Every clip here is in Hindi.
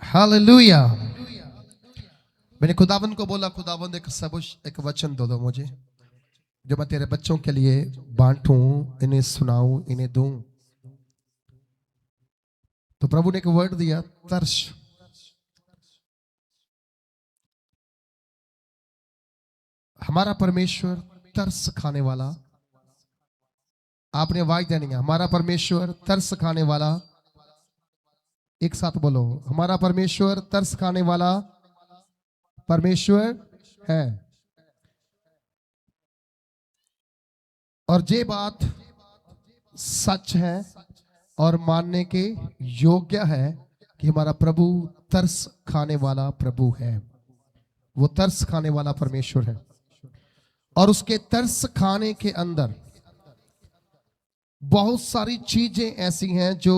हालेलुया। मैंने खुदावंद को बोला, खुदावंद एक वचन दो मुझे, जो मैं तेरे बच्चों के लिए बांटूं, इन्हें सुनाऊं, इन्हें दूं। तो प्रभु ने एक वर्ड दिया, तरस। हमारा परमेश्वर तरस खाने वाला, आपने आवाज देनी है, हमारा परमेश्वर तरस खाने वाला। एक साथ बोलो, हमारा परमेश्वर तरस खाने वाला परमेश्वर है। और ये बात सच है और मानने के योग्य है कि हमारा प्रभु तरस खाने वाला प्रभु है। वो तरस खाने वाला परमेश्वर है और उसके तरस खाने के अंदर बहुत सारी चीजें ऐसी हैं जो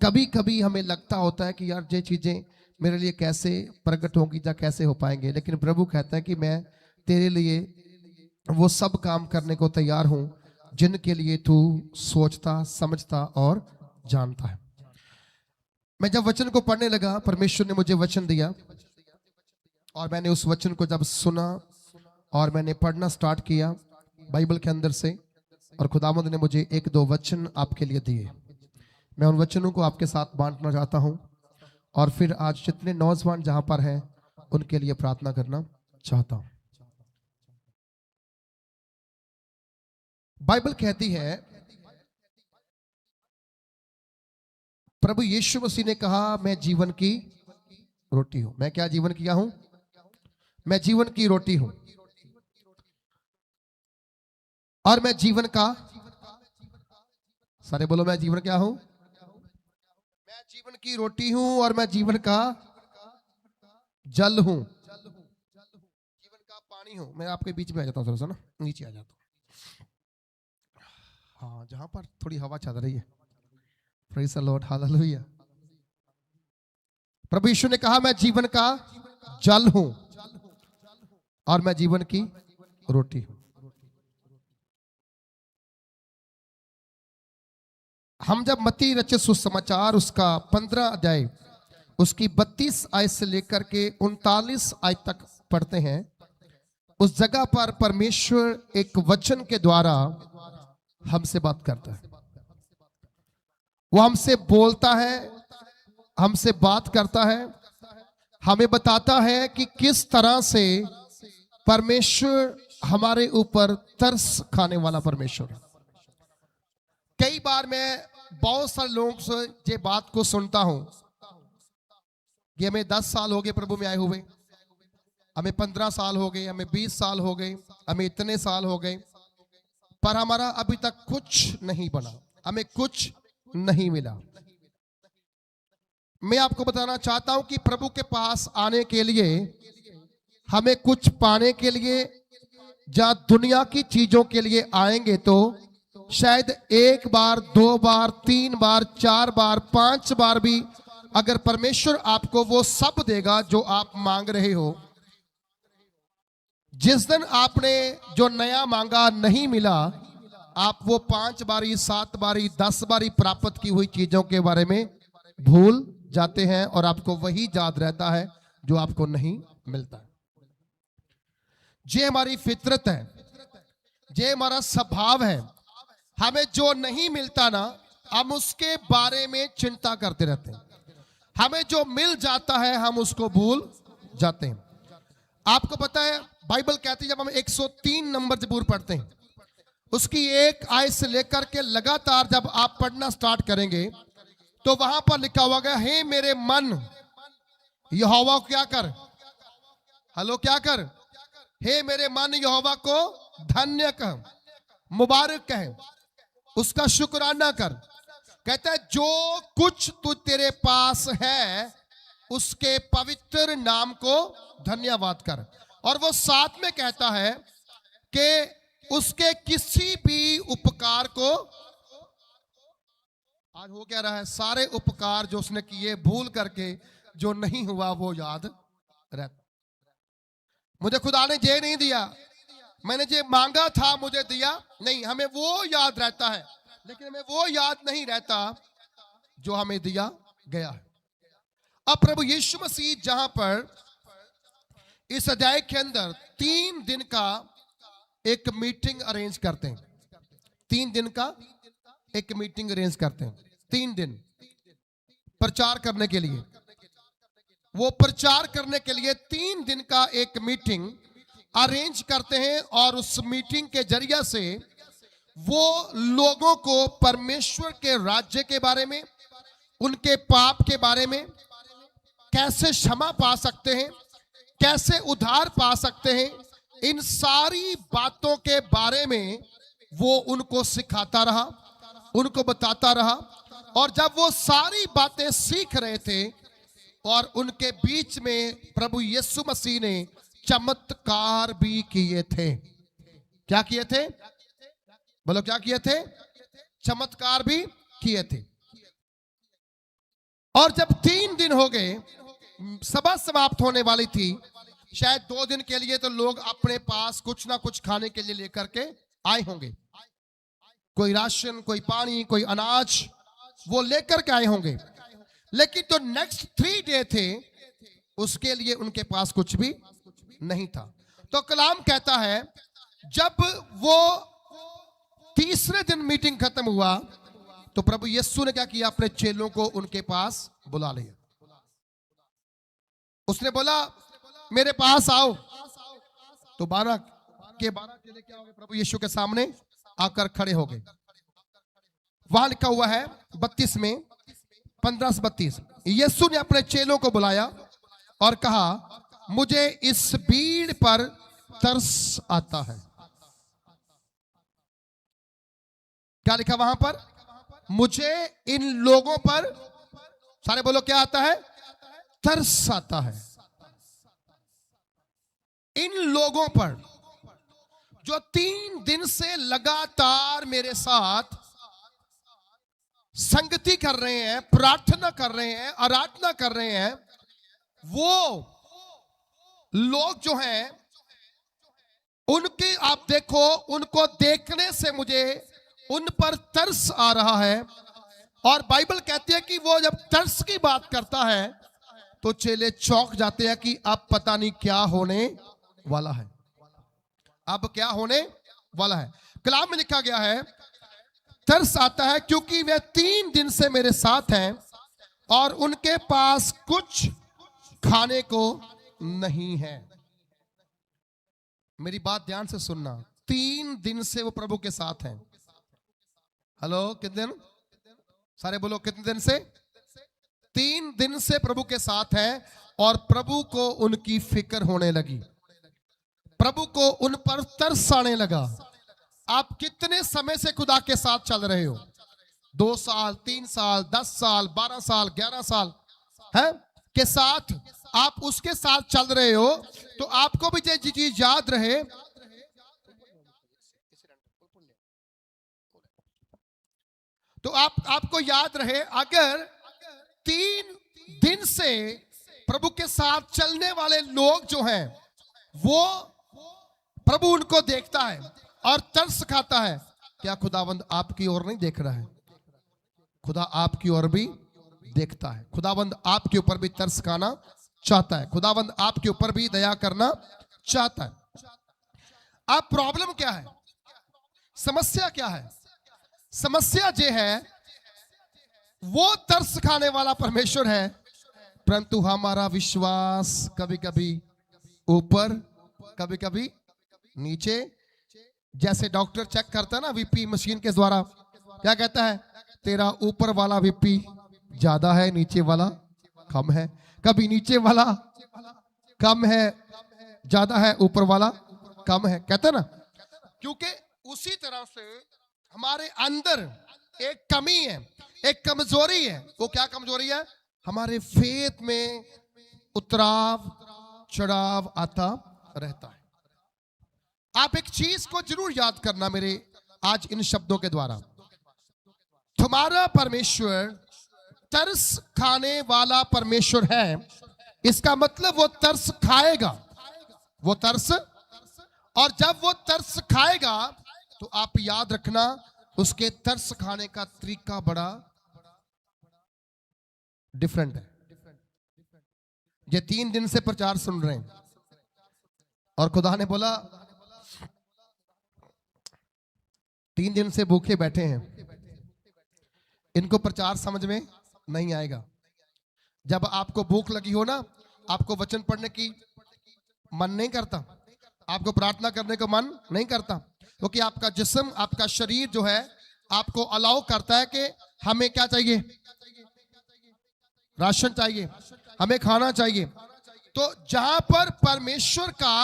कभी कभी हमें लगता होता है कि यार ये चीजें मेरे लिए कैसे प्रकट होंगी या कैसे हो पाएंगे, लेकिन प्रभु कहता है कि मैं तेरे लिए वो सब काम करने को तैयार हूं जिनके लिए तू सोचता, समझता और जानता है। मैं जब वचन को पढ़ने लगा, परमेश्वर ने मुझे वचन दिया और मैंने उस वचन को जब सुना और मैंने पढ़ना स्टार्ट किया बाइबल के अंदर से, और खुदावंद ने मुझे एक दो वचन आपके लिए दिए। मैं उन वचनों को आपके साथ बांटना चाहता हूं और फिर आज जितने नौजवान जहां पर हैं उनके लिए प्रार्थना करना चाहता हूं। बाइबल कहती है, प्रभु यीशु मसीह ने कहा, मैं जीवन की रोटी हूं। मैं क्या जीवन किया हूं? मैं जीवन की रोटी हूं और मैं जीवन का, सारे बोलो, मैं जीवन क्या हूं? मैं जीवन की रोटी हूं और मैं जीवन का जल हूं, जीवन का पानी हूं। मैं आपके बीच में आ जाता हूं, थोड़ा सा ना नीचे आ जाता हूं, हाँ, जहां पर थोड़ी हवा चल रही है। Praise the Lord, hallelujah. प्रभु यीशु ने कहा, मैं जीवन का जल हूं और मैं जीवन की रोटी हूं। हम जब मत्ती रचित सुसमाचार उसका 15 अध्याय उसकी 32 आयत से लेकर के 39 आयत तक पढ़ते हैं, उस जगह पर परमेश्वर एक वचन के द्वारा हमसे बात करता है। वो हमसे बोलता है, हमसे बात करता है, हमें बताता है कि किस तरह से परमेश्वर हमारे ऊपर तरस खाने वाला परमेश्वर है। कई बार मैं बहुत सारे लोगों से ये बात को सुनता हूं कि हमें 10 साल हो गए प्रभु में आए हुए, हमें 15 साल हो गए, हमें 20 साल हो गए, हमें इतने साल हो गए, पर हमारा अभी तक कुछ नहीं बना, हमें कुछ नहीं मिला। मैं आपको बताना चाहता हूं कि प्रभु के पास आने के लिए, हमें कुछ पाने के लिए, जहां दुनिया की चीजों के लिए आएंगे तो शायद एक बार, 2 बार, 3 बार, 4 बार, 5 बार भी अगर परमेश्वर आपको वो सब देगा जो आप मांग रहे हो, जिस दिन आपने जो नया मांगा नहीं मिला, आप वो 5 बारी, 7 बारी, 10 बारी प्राप्त की हुई चीजों के बारे में भूल जाते हैं और आपको वही याद रहता है जो आपको नहीं मिलता है। ये हमारी फितरत है, ये हमारा स्वभाव है। हमें जो नहीं मिलता ना, हम उसके बारे में चिंता करते रहते हैं। हमें जो मिल जाता है हम उसको भूल जाते हैं। आपको पता है, बाइबल कहती है, जब हम 103 नंबर जबूर पढ़ते हैं, उसकी एक आयत से लेकर के लगातार जब आप पढ़ना स्टार्ट करेंगे तो वहां पर लिखा हुआ है, हे मेरे मन यहोवा को क्या कर, हेलो क्या कर, हे मेरे मन यहोवा को धन्य कह, मुबारक कह, उसका शुक्राना कर। कहता है जो कुछ तू तेरे पास है उसके पवित्र नाम को धन्यवाद कर। और वो साथ में कहता है कि उसके किसी भी उपकार को, आज हो क्या रहा है, सारे उपकार जो उसने किए भूल करके जो नहीं हुआ वो याद रहता। मुझे खुदा ने ये नहीं दिया, मैंने ये मांगा था मुझे दिया नहीं, हमें वो याद रहता है, लेकिन हमें वो याद नहीं रहता जो हमें दिया गया है। अब प्रभु यीशु मसीह जहां पर इस अध्याय के अंदर 3 दिन का एक मीटिंग अरेंज करते हैं, 3 दिन का एक मीटिंग अरेंज करते हैं, 3 दिन प्रचार करने के लिए। वो प्रचार करने के लिए 3 दिन का एक मीटिंग अरेंज करते हैं और उस मीटिंग के जरिए से वो लोगों को परमेश्वर के राज्य के बारे में, उनके पाप के बारे में, कैसे क्षमा पा सकते हैं, कैसे उद्धार पा सकते हैं, इन सारी बातों के बारे में वो उनको सिखाता रहा, उनको बताता रहा। और जब वो सारी बातें सीख रहे थे और उनके बीच में प्रभु यीशु मसीह ने चमत्कार भी किए थे। क्या किए थे? बोलो, क्या किए थे? चमत्कार भी किए थे। और जब 3 दिन हो गए, सभा समाप्त होने वाली थी, शायद 2 दिन के लिए तो लोग अपने पास कुछ ना कुछ खाने के लिए लेकर के आए होंगे, कोई राशन, कोई पानी, कोई अनाज, वो लेकर के आए होंगे। लेकिन जो नेक्स्ट 3 डे थे उसके लिए उनके पास कुछ भी नहीं था। तो कलाम कहता है जब वो तीसरे दिन मीटिंग खत्म हुआ तो प्रभु यीशु ने क्या किया? अपने चेलों को उनके पास बुला लिया। उसने बोला मेरे पास आओ। तो 12 के 12 चेले क्या हो गए? प्रभु यीशु के सामने आकर खड़े हो गए। वहां लिखा हुआ है 32 में 15 से 32, यीशु ने अपने चेलों को बुलाया और कहा मुझे इस भीड़ पर तरस आता है। क्या लिखा वहां पर? मुझे इन लोगों पर, सारे बोलो, क्या आता है? तरस आता है। इन लोगों पर जो 3 दिन से लगातार मेरे साथ संगति कर रहे हैं, प्रार्थना कर रहे हैं, आराधना कर रहे हैं, वो लोग जो हैं उनकी आप देखो, उनको देखने से मुझे उन पर तरस आ रहा है। और बाइबल कहती है कि वो जब तरस की बात करता है तो चेले चौंक जाते हैं कि अब पता नहीं क्या होने वाला है, अब क्या होने वाला है। कलाम में लिखा गया है तरस आता है क्योंकि वे 3 दिन से मेरे साथ हैं और उनके पास कुछ खाने को नहीं है। मेरी बात ध्यान से सुनना, 3 दिन से वो प्रभु के साथ हैं। हेलो, कितने दिन? सारे बोलो, कितने दिन से? 3 दिन से प्रभु के साथ हैं और प्रभु को उनकी फिक्र होने लगी, प्रभु को उन पर तरस आने लगा। आप कितने समय से खुदा के साथ चल रहे हो? 2 साल, 3 साल, 10 साल, 12 साल, 11 साल है के साथ आप उसके साथ चल रहे हो, तो आपको भी ये चीज याद रहे, तो आपको याद रहे, अगर 3 दिन से प्रभु के साथ चलने वाले लोग जो हैं वो प्रभु उनको देखता है और तरस खाता है, क्या खुदावंद आपकी ओर नहीं देख रहा है? खुदा आपकी ओर भी देखता है। खुदावंद आपके ऊपर भी तरस खाना चाहता है, खुदावंद आपके ऊपर भी दया करना चाहता है। अब प्रॉब्लम क्या है? समस्या क्या है? समस्या ये है वो तरस खाने वाला परमेश्वर है, परंतु हमारा विश्वास कभी कभी ऊपर, कभी कभी नीचे। जैसे डॉक्टर चेक करता है ना वीपी मशीन के द्वारा, क्या कहता है? तेरा ऊपर वाला वीपी ज्यादा है, नीचे वाला कम है। कभी नीचे वाला कम है, ज्यादा है, ऊपर वाला कम है, कहता है ना। क्योंकि उसी तरह से हमारे अंदर एक कमी है, एक कमजोरी है। वो क्या कमजोरी है? हमारे फेथ में उतराव चढ़ाव आता रहता है। आप एक चीज को जरूर याद करना मेरे आज इन शब्दों के द्वारा, तुम्हारा परमेश्वर तरस खाने वाला परमेश्वर है। इसका मतलब वो तरस खाएगा, वो तरस, और जब वो तरस खाएगा तो आप याद रखना उसके तरस खाने का तरीका बड़ा डिफरेंट है। ये 3 दिन से प्रचार सुन रहे हैं और खुदा ने बोला 3 दिन से भूखे बैठे हैं, इनको प्रचार समझ में नहीं आएगा। जब आपको भूख लगी हो ना, आपको वचन पढ़ने की मन नहीं करता, आपको प्रार्थना करने का मन नहीं करता, क्योंकि आपका जिस्म, आपका शरीर जो है आपको अलाउ करता है कि हमें क्या चाहिए, राशन चाहिए, हमें खाना चाहिए। तो जहां पर परमेश्वर का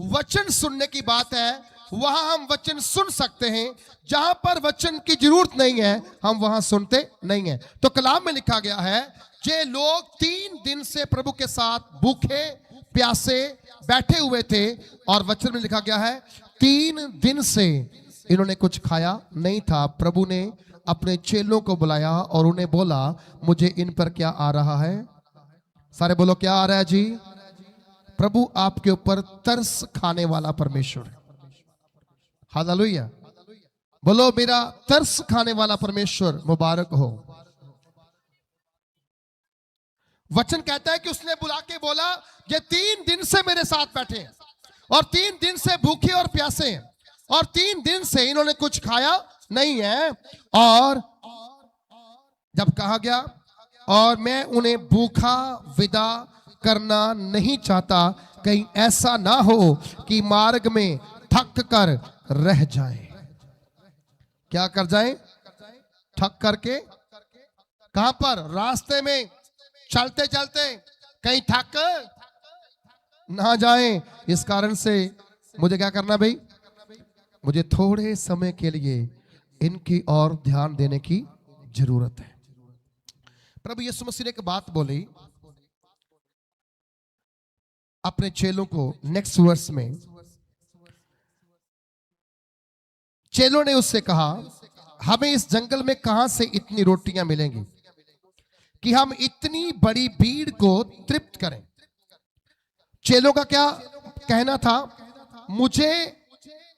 वचन सुनने की बात है वहां हम वचन सुन सकते हैं, जहां पर वचन की जरूरत नहीं है हम वहां सुनते नहीं है। तो कलाम में लिखा गया है जे लोग 3 दिन से प्रभु के साथ भूखे प्यासे बैठे हुए थे, और वचन में लिखा गया है 3 दिन से इन्होंने कुछ खाया नहीं था। प्रभु ने अपने चेलों को बुलाया और उन्हें बोला मुझे इन पर क्या आ रहा है। सारे बोलो क्या आ रहा है जी। प्रभु आपके ऊपर तरस खाने वाला परमेश्वर है। हालेलुया। बोलो मेरा तरस खाने वाला परमेश्वर मुबारक हो। वचन कहता है कि उसने बुला के बोला ये 3 दिन से मेरे साथ बैठे हैं और 3 दिन से भूखे और प्यासे हैं और 3 दिन से इन्होंने कुछ खाया नहीं है। और जब कहा गया और मैं उन्हें भूखा विदा करना नहीं चाहता, कहीं ऐसा ना हो कि मार्ग में थक कर रह जाएं। क्या कर जाएं? थक करके। कहां पर? रास्ते में चलते चलते कहीं थक ना जाएं। इस कारण से मुझे क्या करना भाई, मुझे थोड़े समय के लिए इनकी ओर ध्यान देने की जरूरत है। प्रभु यीशु मसीह ने एक बात बोली अपने चेलों को। नेक्स्ट वर्स में चेलों ने उससे कहा हमें इस जंगल में कहां से इतनी रोटियां मिलेंगी कि हम इतनी बड़ी भीड़ को तृप्त करें। चेलों का क्या कहना था?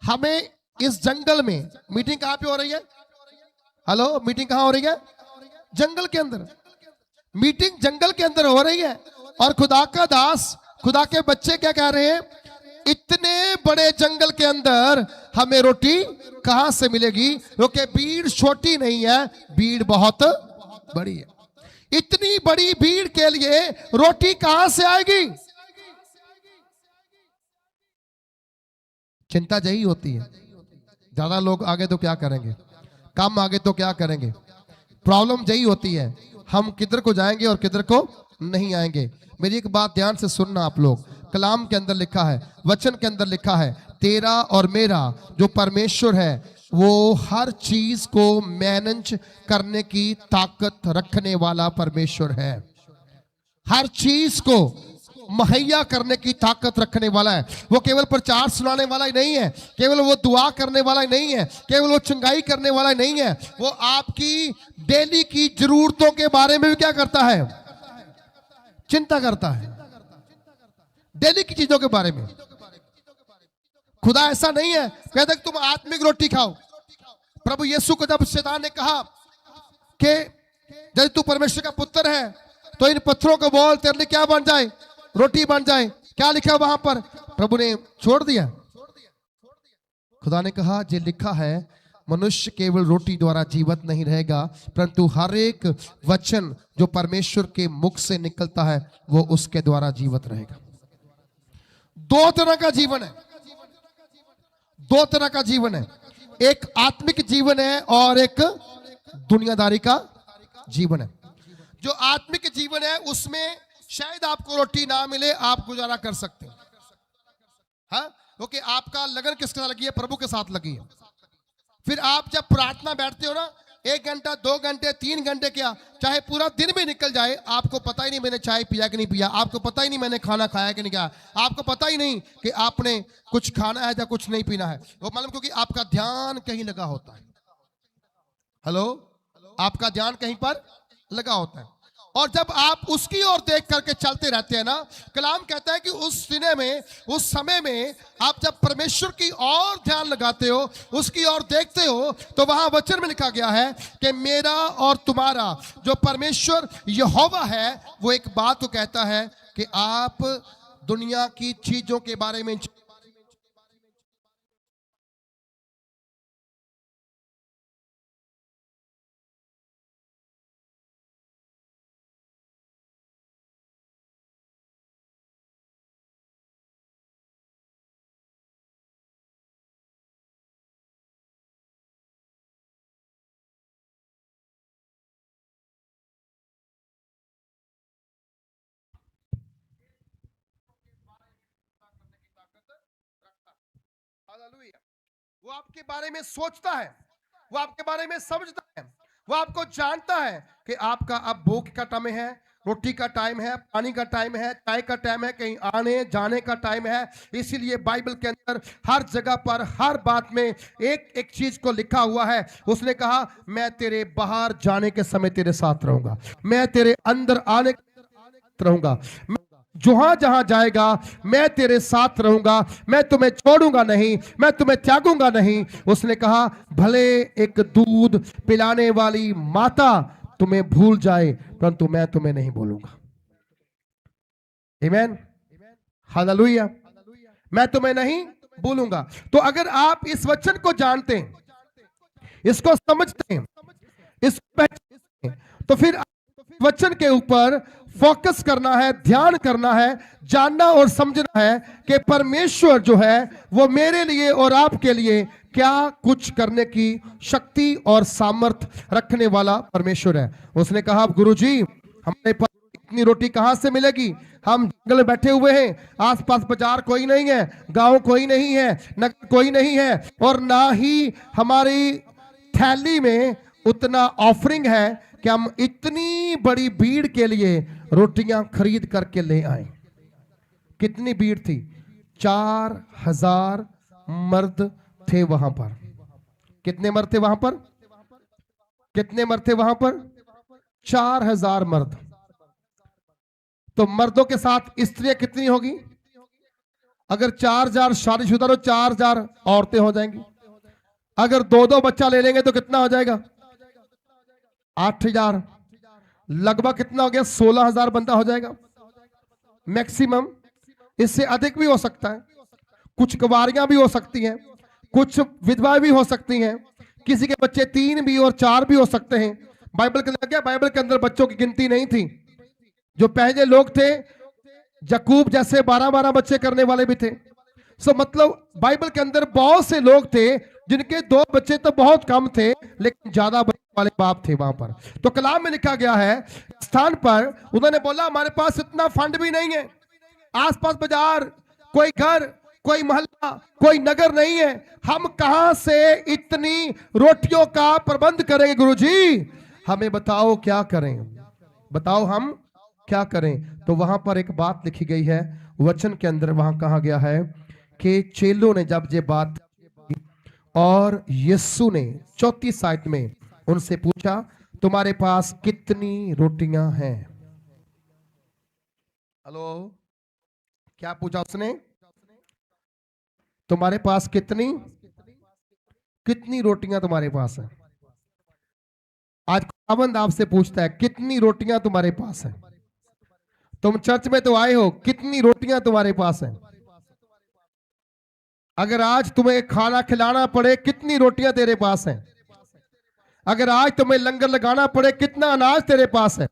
हमें इस जंगल में, मीटिंग कहां पे हो रही है? हेलो, मीटिंग कहां हो रही है? जंगल के अंदर। मीटिंग जंगल के अंदर हो रही है और खुदा का दास, खुदा के बच्चे क्या कह रहे हैं? इतने बड़े जंगल के अंदर हमें रोटी कहां से मिलेगी? क्योंकि भीड़ छोटी नहीं है, भीड़ बहुत बड़ी है। इतनी बड़ी भीड़ के लिए रोटी कहां से आएगी? चिंता यही होती है। ज्यादा लोग आगे तो क्या करेंगे, कम आगे तो क्या करेंगे। प्रॉब्लम यही होती है, हम किधर को जाएंगे और किधर को नहीं आएंगे। मेरी एक बात ध्यान से सुनना आप लोग। कलाम के अंदर लिखा है, वचन के अंदर लिखा है, तेरा और मेरा जो परमेश्वर है वो हर चीज को मैनेज करने की ताकत रखने वाला परमेश्वर है। हर चीज को मुहैया करने की ताकत रखने वाला है। वो केवल प्रचार सुनाने वाला ही नहीं है, केवल वो दुआ करने वाला ही नहीं है, केवल वो चंगाई करने वाला ही नहीं है। वो आपकी डेली की जरूरतों के बारे में भी क्या करता है? चिंता करता है। डेली की चीजों के बारे में। खुदा ऐसा नहीं है कहता कि तुम आत्मिक रोटी खाओ। प्रभु यीशु को जब शैतान ने कहा कि यदि तू परमेश्वर का पुत्र है तो इन पत्थरों को बोल तेरे लिए क्या बन जाए? रोटी बन जाए। क्या लिखा वहां पर? प्रभु ने छोड़ दिया। खुदा ने कहा जे लिखा है मनुष्य केवल रोटी द्वारा जीवित नहीं रहेगा परंतु हर एक वचन जो परमेश्वर के मुख से निकलता है वो उसके द्वारा जीवित रहेगा। 2 तरह का जीवन है, 2 तरह का जीवन है। एक आत्मिक जीवन है और एक दुनियादारी का जीवन है। जो आत्मिक जीवन है उसमें शायद आपको रोटी ना मिले, आप गुजारा कर सकते हैं, हाँ, क्योंकि आपका लगन किसके साथ लगी है? प्रभु के साथ लगी है। फिर आप जब प्रार्थना बैठते हो ना, 1 घंटा 2 घंटे 3 घंटे, क्या चाहे पूरा दिन भी निकल जाए, आपको पता ही नहीं मैंने चाय पिया कि नहीं पिया, आपको पता ही नहीं मैंने खाना खाया कि नहीं खाया, आपको पता ही नहीं कि आपने कुछ खाना है या कुछ नहीं पीना है। वो मालूम क्योंकि आपका ध्यान कहीं लगा होता है। हेलो, आपका ध्यान कहीं पर लगा होता है। और जब आप उसकी ओर देख करके चलते रहते हैं ना, कलाम कहता है कि उस दिने में, उस समय में आप जब परमेश्वर की ओर ध्यान लगाते हो, उसकी ओर देखते हो, तो वहां वचन में लिखा गया है कि मेरा और तुम्हारा जो परमेश्वर यहोवा है वो एक बात को कहता है कि आप दुनिया की चीजों के बारे में हालेलुया। वो आपके बारे में सोचता है, वो आपके बारे में समझता है, वो आपको जानता है कि आपका अब भूख का समय है, रोटी का टाइम है, पानी का टाइम है, चाय का टाइम है, कहीं आने जाने का टाइम है। इसीलिए बाइबल के अंदर हर जगह पर हर बात में एक एक चीज को लिखा हुआ है। उसने कहा, मैं तेरे बाहर जाने के समय तेरे साथ रहूंगा, मैं तेरे अंदर आने रहूंगा, जहां जहां जाएगा मैं तेरे साथ रहूंगा, मैं तुम्हें छोड़ूंगा नहीं, मैं तुम्हें त्यागूंगा नहीं। उसने कहा, भले एक दूध पिलाने वाली माता तुम्हें भूल जाए, परंतु मैं तुम्हें नहीं भूलूंगा। आमीन, हालेलुया। मैं तुम्हें नहीं भूलूंगा। तो अगर आप इस वचन को जानते हैं, इसको समझते हैं, इसको पहचानते हैं, तो फिर वचन के ऊपर फोकस करना है, ध्यान करना है, जानना और समझना है कि परमेश्वर जो है वो मेरे लिए और आपके लिए क्या कुछ करने की शक्ति और सामर्थ रखने वाला परमेश्वर है। उसने कहा, गुरुजी हमारे पास इतनी रोटी कहां से मिलेगी? हम जंगल में बैठे हुए हैं, आसपास बाजार कोई नहीं है, गांव कोई नहीं है, नगर कोई नहीं है, और ना ही हमारी थैली में उतना ऑफरिंग है कि हम इतनी बड़ी भीड़ के लिए रोटियां खरीद करके ले आए। कितनी भीड़ थी? 4000 मर्द थे वहां पर। कितने मर्द थे वहां पर? कितने मर्द थे वहां पर? 4000 मर्द। तो मर्दों के साथ स्त्रियां कितनी होगी? अगर 4000 शादीशुदा तो 4000 औरतें हो जाएंगी। अगर दो दो बच्चा ले लेंगे तो कितना हो जाएगा? 8000। लगभग कितना हो गया? 16000 बंदा हो जाएगा मैक्सिमम। इससे अधिक भी हो सकता है, कुछ कुंवारियां भी हो सकती हैं, कुछ विधवाएं भी हो सकती हैं, किसी के बच्चे 3 भी और 4 भी हो सकते हैं। बाइबल के अंदर, बाइबल के अंदर बच्चों की गिनती नहीं थी। जो पहले लोग थे, यकूब जैसे 12-12 बच्चे करने वाले भी थे। सो मतलब बाइबल के अंदर बहुत से लोग थे जिनके 2 बच्चे तो बहुत कम थे, लेकिन ज्यादा बच्चे वाले बाप थे वहां पर। तो कलाम में लिखा गया है, स्थान पर उन्होंने बोला, हमारे पास इतना फंड भी नहीं है, आसपास बाजार कोई घर, कोई मोहल्ला, कोई नगर नहीं है, हम कहां से इतनी रोटियों का प्रबंध करेंगे? गुरुजी हमें बताओ क्या करें, बताओ हम क्या करें। तो वहां पर एक बात लिखी गई है वचन के अंदर, वहां कहा गया है कि चेलों ने जब ये बात की और यीशु ने 34 आयत में उनसे पूछा, तुम्हारे पास कितनी रोटियां हैं? हेलो, क्या पूछा उसने? तुम्हारे पास कितनी कितनी रोटियां तुम्हारे पास है? आज खुदावंद आपसे पूछता है, कितनी रोटियां तुम्हारे पास है? तुम चर्च में तो आए हो, कितनी रोटियां तुम्हारे पास है? अगर आज तुम्हें खाना खिलाना पड़े, कितनी रोटियां तेरे पास हैं? अगर आज तुम्हें लंगर लगाना पड़े, कितना अनाज तेरे पास है?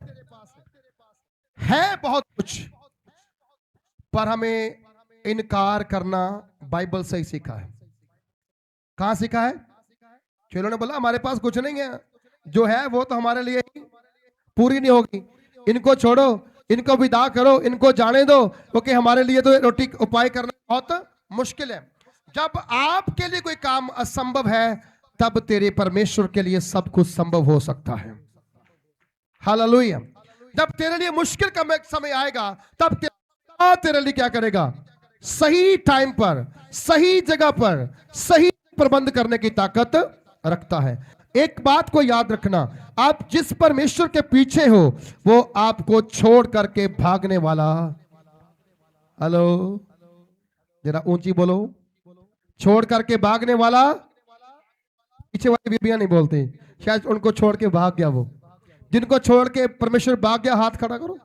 बहुत कुछ, पर हमें इनकार करना बाइबल से ही सीखा है। कहां सीखा है? चेलों ने बोला, हमारे पास कुछ नहीं है, जो है वो तो हमारे लिए पूरी नहीं होगी, इनको छोड़ो, इनको विदा करो, इनको जाने दो, क्योंकि हमारे लिए तो रोटी उपाय करना बहुत मुश्किल है। जब आपके लिए कोई काम असंभव है, तब तेरे परमेश्वर के लिए सब कुछ संभव हो सकता है। हालेलुया। जब तेरे लिए मुश्किल का समय आएगा, तब तेरे लिए क्या करेगा? सही टाइम पर, सही जगह पर, सही प्रबंध करने की ताकत रखता है। एक बात को याद रखना, आप जिस परमेश्वर के पीछे हो, वो आपको छोड़ करके भागने वाला, हेलो जरा ऊंची बोलो, छोड़ करके भागने वाला, पीछे वाली बीबियां नहीं बोलती, शायद उनको छोड़ के भाग गया वो। जिनको छोड़ के परमेश्वर भाग गया, हाथ खड़ा करो।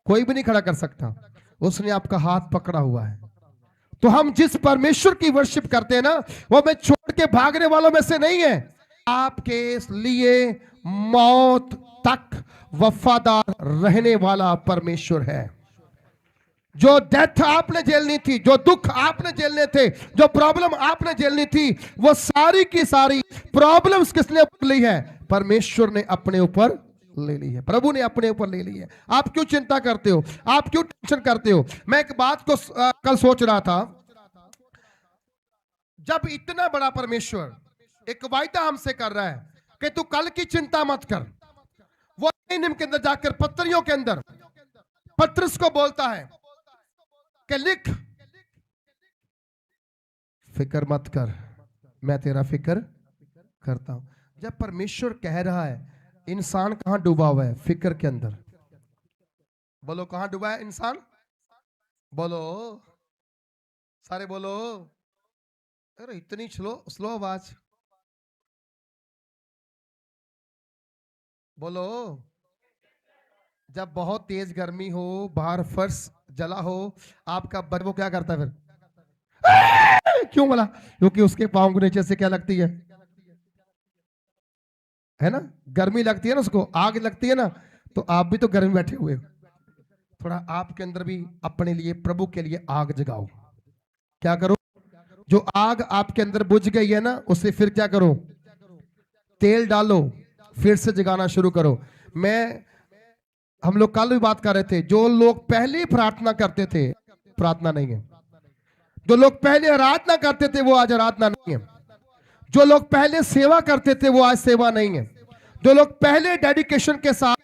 कोई भी नहीं खड़ा कर सकता। उसने आपका हाथ पकड़ा हुआ है। तो हम जिस परमेश्वर की वर्शिप करते हैं ना, वो मैं छोड़ के भागने वालों में से नहीं है। आपके लिए मौत तक वफादार रहने वाला परमेश्वर है। जो डेथ आपने झेलनी थी, जो दुख आपने झेलने थे, जो प्रॉब्लम आपने झेलनी थी, वो सारी की सारी प्रॉब्लम्स किसने ली है? परमेश्वर ने अपने ऊपर ले ली है। प्रभु ने अपने ऊपर ले ली है। आप क्यों चिंता करते हो? आप क्यों टेंशन करते हो? मैं एक बात को कल सोच रहा था, जब इतना बड़ा परमेश्वर एक वायदा हमसे कर रहा है कि तू कल की चिंता मत कर, वो नियम के अंदर जाकर पत्रियों के अंदर पत्रस को बोलता है कि लिख, फिक्र मत कर, मैं तेरा फिक्र करता हूं। जब परमेश्वर कह रहा है, इंसान कहां डूबा हुआ है? फिक्र के अंदर। बोलो कहां डूबा है इंसान? बोलो सारे बोलो। अरे इतनी स्लो स्लो आवाज, बोलो। जब बहुत तेज गर्मी हो, बाहर फर्श जला हो, आपका वो क्या करता है फिर? क्यों बोला? क्योंकि उसके पांव के नीचे से क्या लगती है ना? गर्मी लगती है ना, उसको आग लगती है ना। तो आप भी तो गर्मी बैठे हुए हो, थोड़ा आपके अंदर भी अपने लिए, प्रभु के लिए आग जगाओ। क्या करो? जो आग आपके अंदर बुझ गई है ना, उसे फिर क्या करो? तेल डालो, फिर से जगाना शुरू करो। हम लोग कल भी बात कर रहे थे, जो लोग पहले प्रार्थना करते थे, प्रार्थना नहीं है। जो लोग पहले आराधना करते थे, वो आज आराधना नहीं है। जो लोग पहले सेवा करते थे, वो आज सेवा नहीं है। जो लोग पहले डेडिकेशन के साथ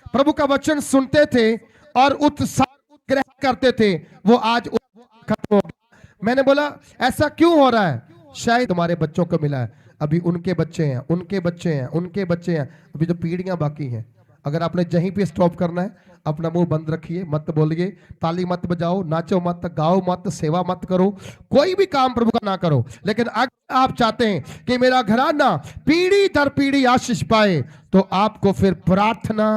प्रभु का वचन सुनते थे और उत्साह ग्रहण करते थे, वो आज खत्म हो गया। मैंने बोला ऐसा क्यों हो रहा है? शायद तुम्हारे बच्चों को मिला है, अभी उनके बच्चे हैं, उनके बच्चे हैं, उनके बच्चे हैं, अभी तो पीढ़ियां बाकी हैं। अगर आपने जहीं पे स्टॉप करना है, अपना मुंह बंद रखिए, मत बोलिए, ताली मत बजाओ, नाचो मत, गाओ मत, सेवा मत करो, कोई भी काम प्रभु का ना करो। लेकिन अगर आप चाहते हैं कि मेरा घराना पीढ़ी दर पीढ़ी आशीष पाए, तो आपको फिर प्रार्थना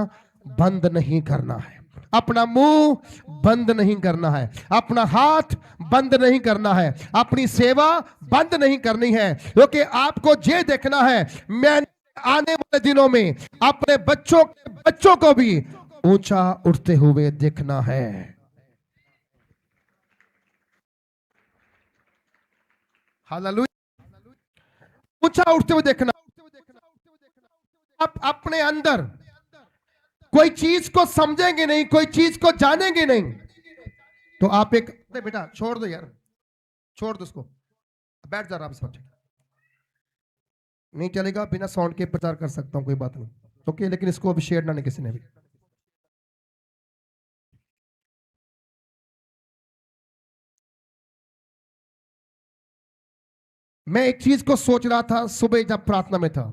बंद नहीं करना है, अपना मुंह बंद नहीं करना है, अपना हाथ बंद नहीं करना है, अपनी सेवा बंद नहीं करनी है। क्योंकि आपको ये देखना है, मैं आने वाले दिनों में अपने बच्चों को भी ऊंचा उठते हुए देखना है। हालेलुया। ऊंचा उठते हुए देखना। आप अपने अंदर कोई चीज को समझेंगे नहीं, कोई चीज को जानेंगे नहीं, तो आप एक बेटा छोड़ दो यार, छोड़ दो उसको, बैठ जा आराम से। नहीं चलेगा, बिना साउंड के प्रचार कर सकता हूं, कोई बात नहीं, ओके। लेकिन इसको अभी शेयर ना नहीं किसी ने भी। मैं एक चीज को सोच रहा था सुबह जब प्रार्थना में था,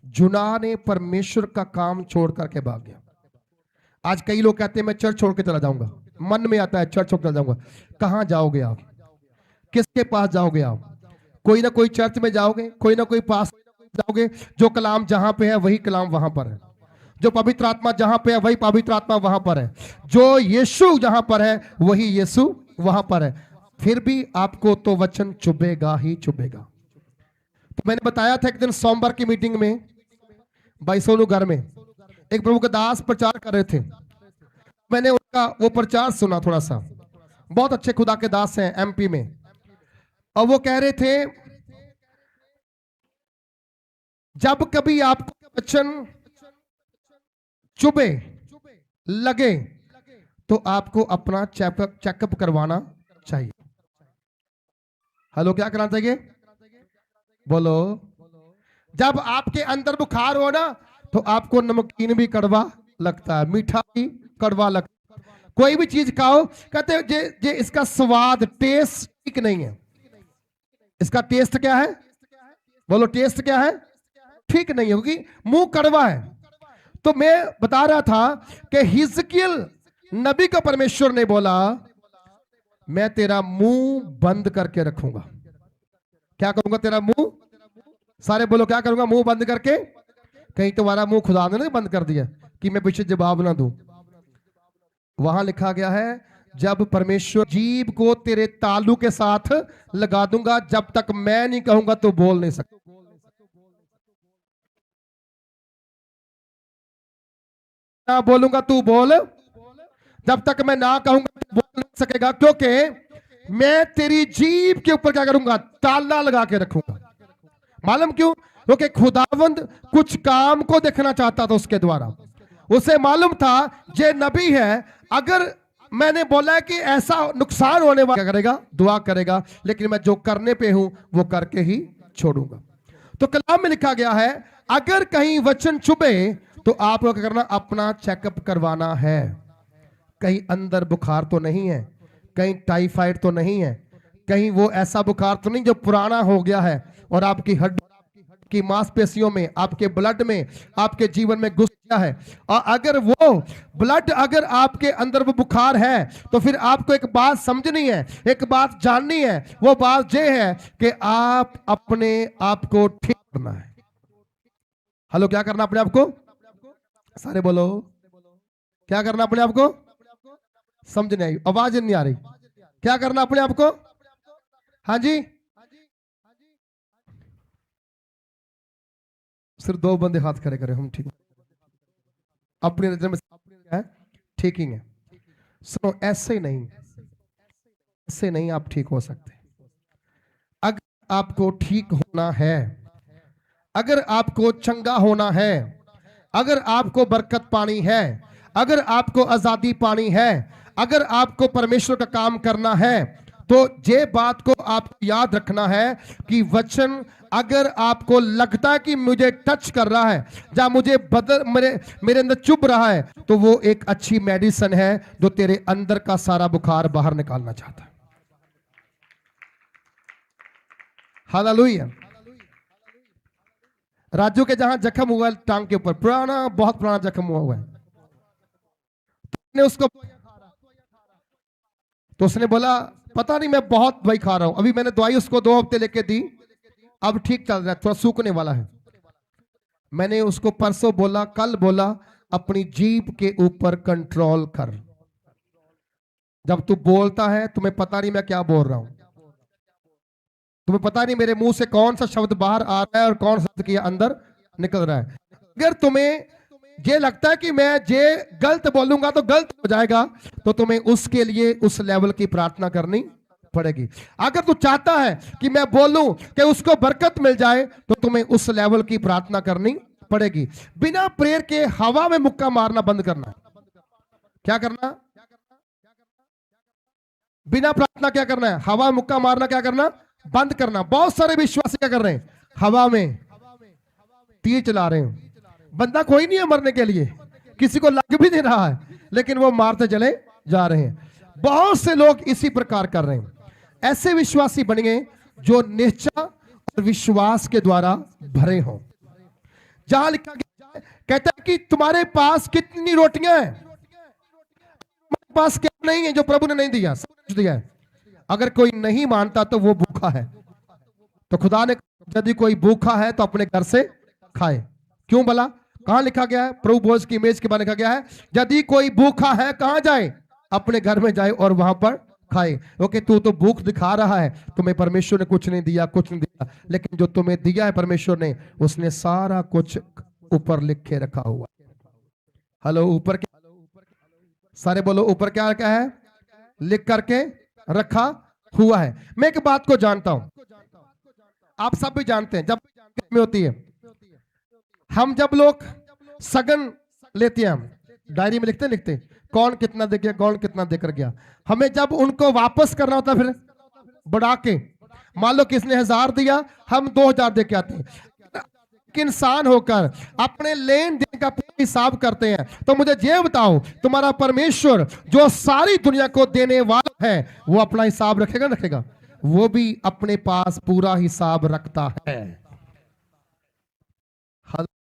जुना ने परमेश्वर का काम छोड़ करके भाग गया। आज कई लोग कहते हैं मैं चर्च छोड़ के चला जाऊंगा, मन में आता है चर्च छोड़ चला जाऊंगा। कहां जाओगे आप? किसके पास जाओगे आप? कोई ना कोई चर्च में जाओगे, कोई ना कोई पास जाओगे। जो कलाम जहां पे है वही कलाम वहां पर है, जो पवित्र आत्मा जहां पे है वही पवित्र आत्मा वहां पर है, जो यीशु जहां पर है वही यीशु वहां पर है। फिर भी आपको तो वचन चुभेगा ही चुभेगा। तो मैंने बताया था एक दिन सोमवार की मीटिंग में भाई सोनू घर में एक प्रभु के दास प्रचार कर रहे थे। मैंने उनका वो प्रचार सुना थोड़ा सा, बहुत अच्छे खुदा के दास हैं एमपी में, और वो कह रहे थे जब कभी आपको वचन चुभे लगे तो आपको अपना चेकअप करवाना चाहिए। हेलो, क्या कराना चाहिए? बोलो। जब आपके अंदर बुखार हो ना, तो आपको नमकीन भी कड़वा लगता है, मीठा भी कड़वा लगता है। कोई भी चीज खाओ, कहते जे इसका स्वाद, टेस्ट ठीक नहीं है। इसका टेस्ट क्या है? बोलो, टेस्ट क्या है? ठीक नहीं है, क्योंकि मुंह कड़वा है। तो मैं बता रहा था कि हिजकिय्याह नबी का परमेश्वर ने बोला मैं तेरा मुंह बंद करके रखूंगा। क्या करूंगा? तेरा मुंह, सारे बोलो क्या करूंगा? मुंह बंद करके। कहीं तुम्हारा मुंह खुदा ने नहीं बंद कर दिया कि मैं पीछे जवाब ना दूं। वहां लिखा गया है, जब परमेश्वर जीभ को तेरे तालू के साथ लगा दूंगा, जब तक मैं नहीं कहूंगा तो बोल नहीं सकता। ना बोलूंगा तू बोल, जब तक मैं ना कहूंगा तो बोल नहीं सकेगा, क्योंकि मैं तेरी जीभ के ऊपर क्या करूंगा, ताला लगा के रखूंगा। मालूम क्यों? क्योंकि खुदावंद कुछ काम को देखना चाहता था उसके द्वारा। उसे मालूम था ये नबी है, अगर मैंने बोला है कि ऐसा नुकसान होने वाला, क्या करेगा, दुआ करेगा, लेकिन मैं जो करने पे हूं वो करके ही छोड़ूंगा। तो कलाम में लिखा गया है, अगर कहीं वचन चुभे तो आपको क्या करना, अपना चेकअप करवाना है। कहीं अंदर बुखार तो नहीं है, कहीं टाइफाइड तो नहीं है, कहीं वो ऐसा बुखार तो नहीं जो पुराना हो गया है और आपकी हड्डी की मांसपेशियों में, आपके ब्लड में, आपके जीवन में घुस गया है। और अगर वो ब्लड, अगर आपके अंदर वो बुखार है, तो फिर आपको एक बात समझनी है, एक बात जाननी है। वो बात ये है कि आप अपने आप को ठीक करना है। हेलो, क्या करना अपने आप को? सारे बोलो, क्या करना अपने आप को? समझ नहीं आई, आवाज नहीं आ रही। क्या करना अपने आप को? हाँ जी, सिर्फ दो बंदे हाथ खड़े करें, हम ठीक अपनी नजर में है, ठीक ही है। सुनो, ऐसे नहीं, ऐसे नहीं आप ठीक हो सकते। अगर आपको ठीक होना है, अगर आपको चंगा होना है, अगर आपको बरकत पानी है, अगर आपको आजादी पानी है, अगर आपको परमेश्वर का काम करना है, तो ये बात को आपको याद रखना है कि वचन अगर आपको लगता है कि मुझे टच कर रहा है या मुझे बदल मेरे अंदर चुभ रहा है, तो वो एक अच्छी मेडिसिन है जो तेरे अंदर का सारा बुखार बाहर निकालना चाहता है। हालेलुया। राजू के जहां जख्म हुआ है टांग के ऊपर, पुराना, बहुत पुराना जख्म हुआ है, तो उसको, तो उसने बोला पता नहीं, मैं बहुत दवाई खा रहा हूं, अभी मैंने दवाई उसको 2 हफ्ते लेके दी, अब ठीक चल रहा है, थोड़ा सूखने वाला है। मैंने उसको परसों बोला, कल बोला, अपनी जीभ के ऊपर कंट्रोल कर। जब तू बोलता है तुम्हें पता नहीं मैं क्या बोल रहा हूं, तुम्हें पता नहीं मेरे मुंह से कौन सा शब्द बाहर आ रहा है और कौन सा शब्द के अंदर निकल रहा है। अगर तुम्हें ये लगता है कि मैं ये गलत बोलूंगा तो गलत हो जाएगा, तो तुम्हें उसके लिए उस लेवल की प्रार्थना करनी पड़ेगी। अगर तू चाहता है कि मैं बोलूं कि उसको बरकत मिल जाए, तो तुम्हें उस लेवल की प्रार्थना करनी पड़ेगी। बिना प्रेयर के हवा में मुक्का मारना बंद करना। क्या करना? बिना प्रार्थना क्या करना है? हवा में मुक्का मारना क्या करना? बंद करना। बहुत सारे विश्वासी क्या कर रहे हैं? हवा में तीर चला रहे हैं। बंदा कोई नहीं है मरने के लिए, किसी को लग भी नहीं रहा है, लेकिन वो मारते चले जा रहे हैं। बहुत से लोग इसी प्रकार कर रहे हैं। ऐसे विश्वासी बनिए जो निश्चय और विश्वास के द्वारा भरे हों। जहां लिखा गया कहता है कि तुम्हारे पास कितनी रोटियां हैं, तुम्हारे पास क्या नहीं है जो प्रभु ने नहीं दिया, सब कुछ दिया है। अगर कोई नहीं मानता तो वो भूखा है। तो खुदा ने, यदि कोई भूखा है तो अपने घर से खाए। क्यों भला? कहां लिखा गया है? प्रभु भोज की इमेज के बारे में लिखा गया है, यदि कोई भूखा है कहां जाए? अपने घर में जाए और वहां पर खाए। ओके, तू तो भूख दिखा रहा है, तुम्हें परमेश्वर ने कुछ नहीं दिया, कुछ नहीं दिया, लेकिन जो तुम्हें दिया है परमेश्वर ने, उसने सारा कुछ ऊपर लिख के रखा हुआ। हेलो, ऊपर क्या? सारे बोलो, ऊपर क्या क्या है? लिख करके रखा हुआ है। मैं एक बात को जानता हूं, आप सब भी जानते हैं, जब में होती है, हम जब लोग सगन लेते हैं, हम डायरी में लिखते कौन कितना दे गया, कौन कितना देकर गया। हमें जब उनको वापस करना होता है, फिर बढ़ा के, मान लो किसने 1000 दिया, हम 2000 दे के आते हैं। इंसान होकर अपने लेन देन का पूरा हिसाब करते हैं, तो मुझे ये बताओ, तुम्हारा परमेश्वर जो सारी दुनिया को देने वाला है, वो अपना हिसाब रखेगा? रखेगा। वो भी अपने पास पूरा हिसाब रखता है।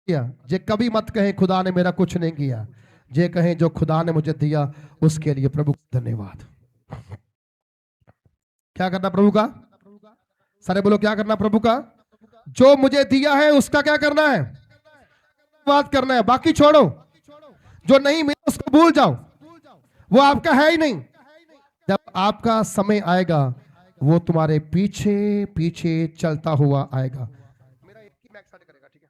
ये कभी मत कहें खुदा ने मेरा कुछ नहीं किया, ये कहें जो खुदा ने मुझे दिया उसके लिए प्रभु का धन्यवाद। क्या करना प्रभु का? सारे बोलो, क्या करना प्रभु का? जो मुझे दिया है उसका क्या करना है? बात करना है, बाकी छोड़ो। जो नहीं मिला उसको भूल जाओ, वो आपका है ही नहीं। जब आपका समय आएगा वो तुम्हारे पीछे पीछे चलता हुआ आएगा। मेरा एक ही मैक स्टार्ट करेगा, ठीक है?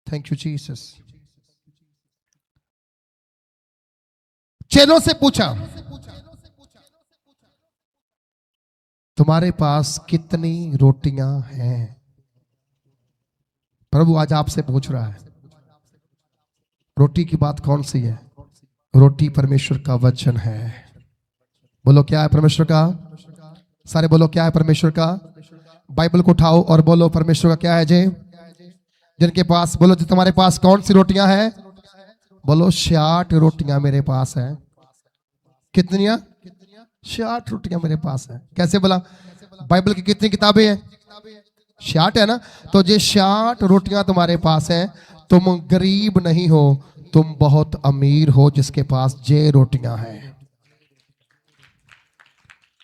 Thank you Jesus. चेलों से पूछा, तुम्हारे पास कितनी रोटियां हैं? प्रभु आज आपसे पूछ रहा है, रोटी की बात कौन सी है? रोटी परमेश्वर का वचन है। बोलो क्या है परमेश्वर का? सारे बोलो क्या है परमेश्वर का? बाइबल को उठाओ और बोलो परमेश्वर का क्या है जे? जिनके पास बोलो जी, तुम्हारे पास कौन सी रोटियां हैं? बोलो 66 रोटियां मेरे पास है। कितनियां? 66 रोटियां मेरे पास है। कैसे बोला? बाइबल की कितनी किताबें हैं? 66 है ना? तो ये 66 रोटियां तुम्हारे पास है। तुम गरीब नहीं हो, तुम बहुत अमीर हो जिसके पास ये रोटियां हैं।